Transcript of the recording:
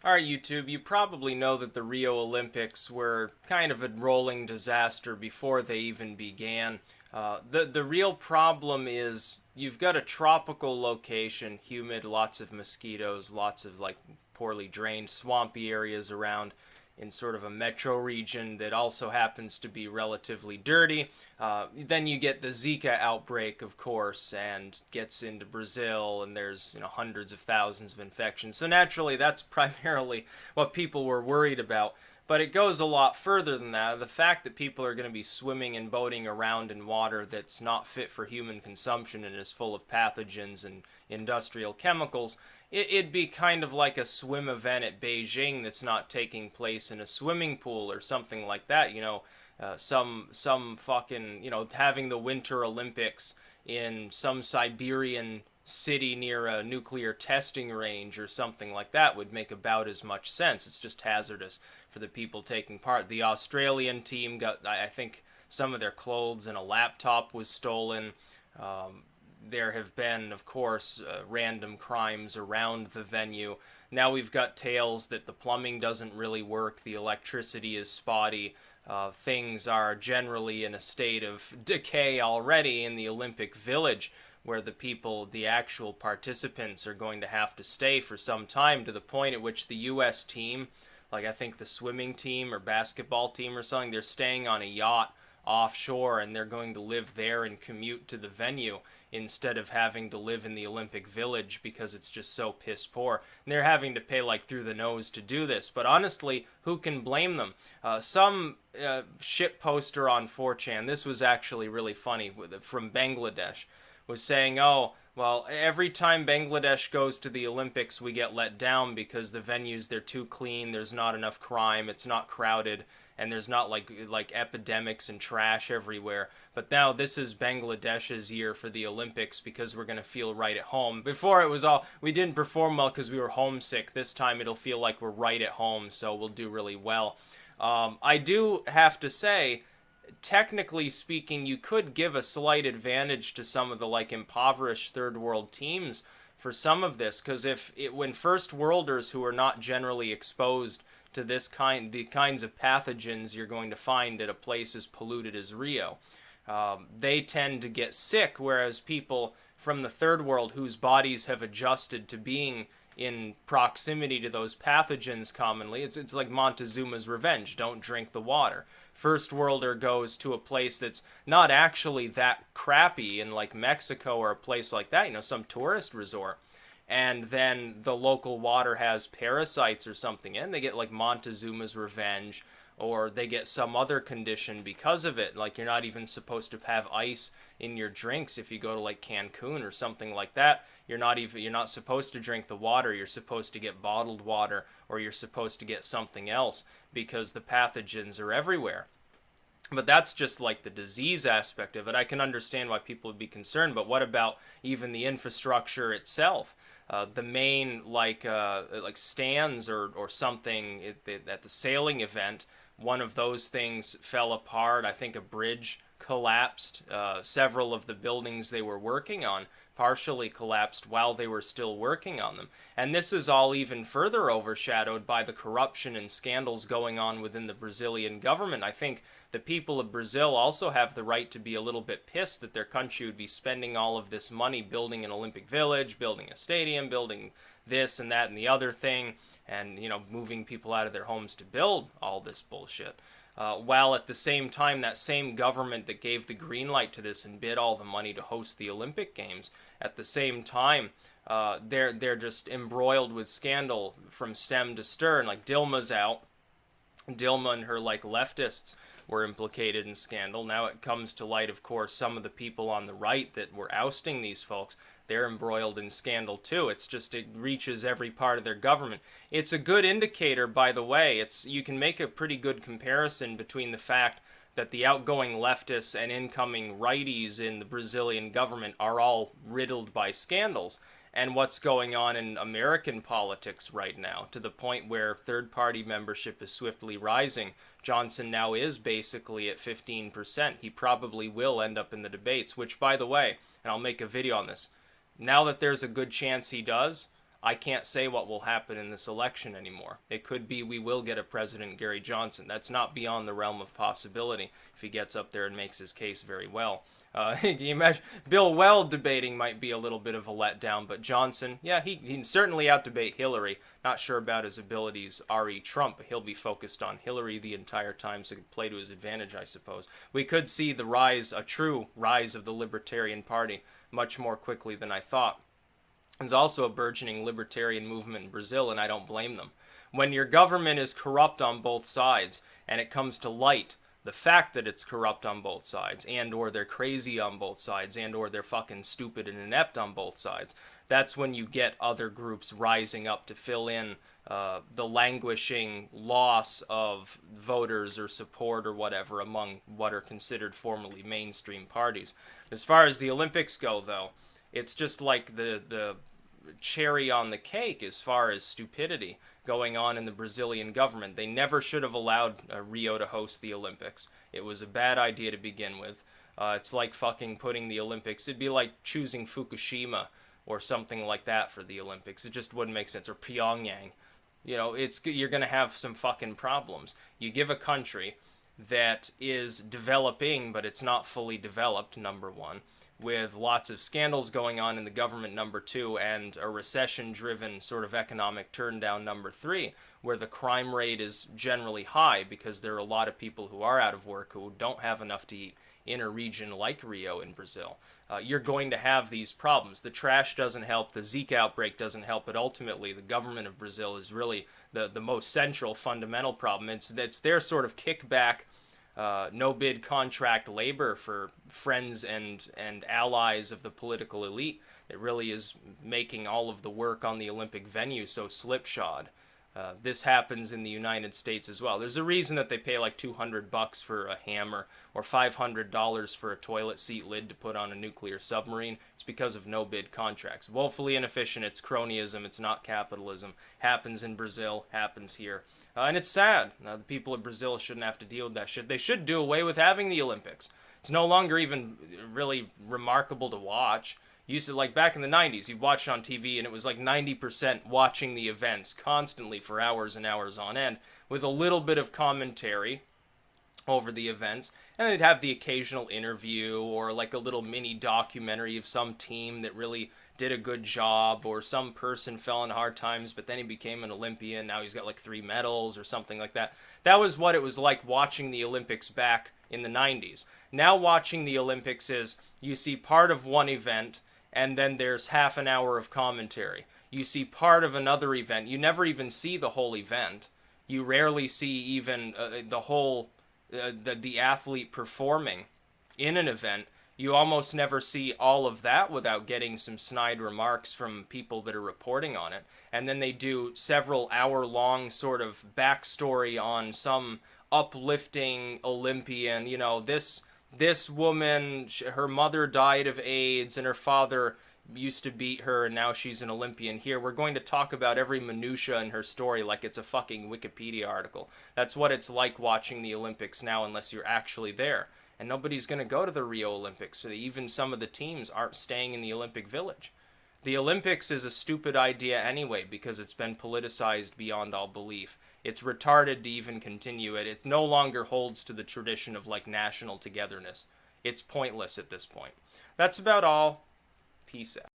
Alright, YouTube, you probably know that the Rio Olympics were kind of a rolling disaster before they even began. The real problem is you've got a tropical location, humid, lots of mosquitoes, lots of like poorly drained, swampy areas around in sort of a metro region that also happens to be relatively dirty. Then you get the Zika outbreak, of course, and gets into Brazil, and there's hundreds of thousands of infections. So naturally, that's primarily what people were worried about. But it goes a lot further than that. The fact that people are going to be swimming and boating around in water that's not fit for human consumption and is full of pathogens and industrial chemicals, it'd be kind of like a swim event at Beijing that's not taking place in a swimming pool or something like that. Some fucking having the Winter Olympics in some Siberian city near a nuclear testing range or something like that would make about as much sense. It's just hazardous for the people taking part. The Australian team got, I think, some of their clothes and a laptop was stolen. There have been, of course, random crimes around the venue. Now we've got tales that the plumbing doesn't really work, the electricity is spotty, things are generally in a state of decay already in the Olympic Village, where the people, the actual participants, are going to have to stay for some time, to the point at which the U.S. team, like I think the swimming team or basketball team or something, they're staying on a yacht offshore and they're going to live there and commute to the venue instead of having to live in the Olympic Village because it's just so piss poor. And they're having to pay like through the nose to do this. But honestly, who can blame them? Some shit poster on 4chan, this was actually really funny, from Bangladesh, was saying, oh, well, every time Bangladesh goes to the Olympics, we get let down because the venues, they're too clean, there's not enough crime, it's not crowded, and there's not like epidemics and trash everywhere. But now this is Bangladesh's year for the Olympics because we're going to feel right at home. Before it was all, we didn't perform well because we were homesick. This time it'll feel like we're right at home, so we'll do really well. I do have to say, technically speaking, you could give a slight advantage to some of the like impoverished third world teams for some of this, because when first worlders who are not generally exposed to the kinds of pathogens you're going to find at a place as polluted as Rio, they tend to get sick, whereas people from the third world whose bodies have adjusted to being in proximity to those pathogens commonly, it's like Montezuma's revenge, don't drink the water. First worlder goes to a place that's not actually that crappy in like Mexico or a place like that, some tourist resort, and then the local water has parasites or something, and they get like Montezuma's revenge, or they get some other condition because of it. Like you're not even supposed to have ice in your drinks if you go to like Cancun or something like that. You're not supposed to drink the water. You're supposed to get bottled water, or you're supposed to get something else because the pathogens are everywhere. But that's just like the disease aspect of it. I can understand why people would be concerned, but what about even the infrastructure itself? The main like stands or something at the sailing event, one of those things fell apart. I think a bridge collapsed. Several of the buildings they were working on partially collapsed while they were still working on them. And this is all even further overshadowed by the corruption and scandals going on within the Brazilian government. I think the people of Brazil also have the right to be a little bit pissed that their country would be spending all of this money building an Olympic Village, building a stadium, building this and that and the other thing, and moving people out of their homes to build all this bullshit. While at the same time, that same government that gave the green light to this and bid all the money to host the Olympic Games, at the same time, they're just embroiled with scandal from stem to stern. Like Dilma's out. Dilma and her like leftists were implicated in scandal. Now it comes to light, of course, some of the people on the right that were ousting these folks, they're embroiled in scandal too. It reaches every part of their government. It's a good indicator, by the way. You can make a pretty good comparison between the fact that the outgoing leftists and incoming righties in the Brazilian government are all riddled by scandals, and what's going on in American politics right now, to the point where third-party membership is swiftly rising. Johnson now is basically at 15%. He probably will end up in the debates, which, by the way, and I'll make a video on this, now that there's a good chance he does, I can't say what will happen in this election anymore. It could be we will get a President Gary Johnson. That's not beyond the realm of possibility if he gets up there and makes his case very well. Can you imagine? Bill Weld debating might be a little bit of a letdown, but Johnson, yeah, he can certainly outdebate Hillary. Not sure about his abilities, R.E. Trump, but he'll be focused on Hillary the entire time, so it could play to his advantage, I suppose. We could see the rise, a true rise of the Libertarian Party much more quickly than I thought. There's also a burgeoning libertarian movement in Brazil, and I don't blame them. When your government is corrupt on both sides, and it comes to light the fact that it's corrupt on both sides, and or they're crazy on both sides, and or they're fucking stupid and inept on both sides, that's when you get other groups rising up to fill in the languishing loss of voters or support or whatever among what are considered formerly mainstream parties. As far as the Olympics go, though, it's just like the cherry on the cake as far as stupidity going on in the Brazilian government. They never should have allowed Rio to host the Olympics. It was a bad idea to begin with. It's like fucking putting the Olympics. It'd be like choosing Fukushima or something like that for the Olympics. It just wouldn't make sense. Or Pyongyang. You know, you're going to have some fucking problems. You give a country that is developing, but it's not fully developed, number one, with lots of scandals going on in the government, number two, and a recession-driven sort of economic turndown, number three, where the crime rate is generally high because there are a lot of people who are out of work who don't have enough to eat in a region like Rio in Brazil. You're going to have these problems. The trash doesn't help, the Zika outbreak doesn't help, but ultimately the government of Brazil is really the most central fundamental problem. It's their sort of kickback, no-bid contract labor for friends and allies of the political elite that really is making all of the work on the Olympic venue so slipshod. This happens in the United States as well. There's a reason that they pay like $200 for a hammer or $500 for a toilet seat lid to put on a nuclear submarine. It's because of no-bid contracts. Woefully inefficient. It's cronyism. It's not capitalism. Happens in Brazil. Happens here. And it's sad. The people of Brazil shouldn't have to deal with that shit. They should do away with having the Olympics. It's no longer even really remarkable to watch. Used to, like back in the 90s, you'd watch it on TV and it was like 90% watching the events constantly for hours and hours on end with a little bit of commentary over the events, and they'd have the occasional interview or like a little mini documentary of some team that really did a good job, or some person fell in hard times but then he became an Olympian, now he's got like 3 medals or something like that. That was what it was like watching the Olympics back in the 90s. Now watching the Olympics is you see part of one event and then there's half an hour of commentary. You see part of another event. You never even see the whole event. You rarely see even the whole, the athlete performing in an event. You almost never see all of that without getting some snide remarks from people that are reporting on it. And then they do several hour-long sort of backstory on some uplifting Olympian, you know, this woman, her mother died of AIDS and her father used to beat her and now she's an Olympian. Here, we're going to talk about every minutia in her story like it's a fucking Wikipedia article. That's what it's like watching the Olympics now unless you're actually there. And nobody's going to go to the Rio Olympics. So even some of the teams aren't staying in the Olympic Village. The Olympics is a stupid idea anyway because it's been politicized beyond all belief. It's retarded to even continue it. It no longer holds to the tradition of like national togetherness. It's pointless at this point. That's about all. Peace out.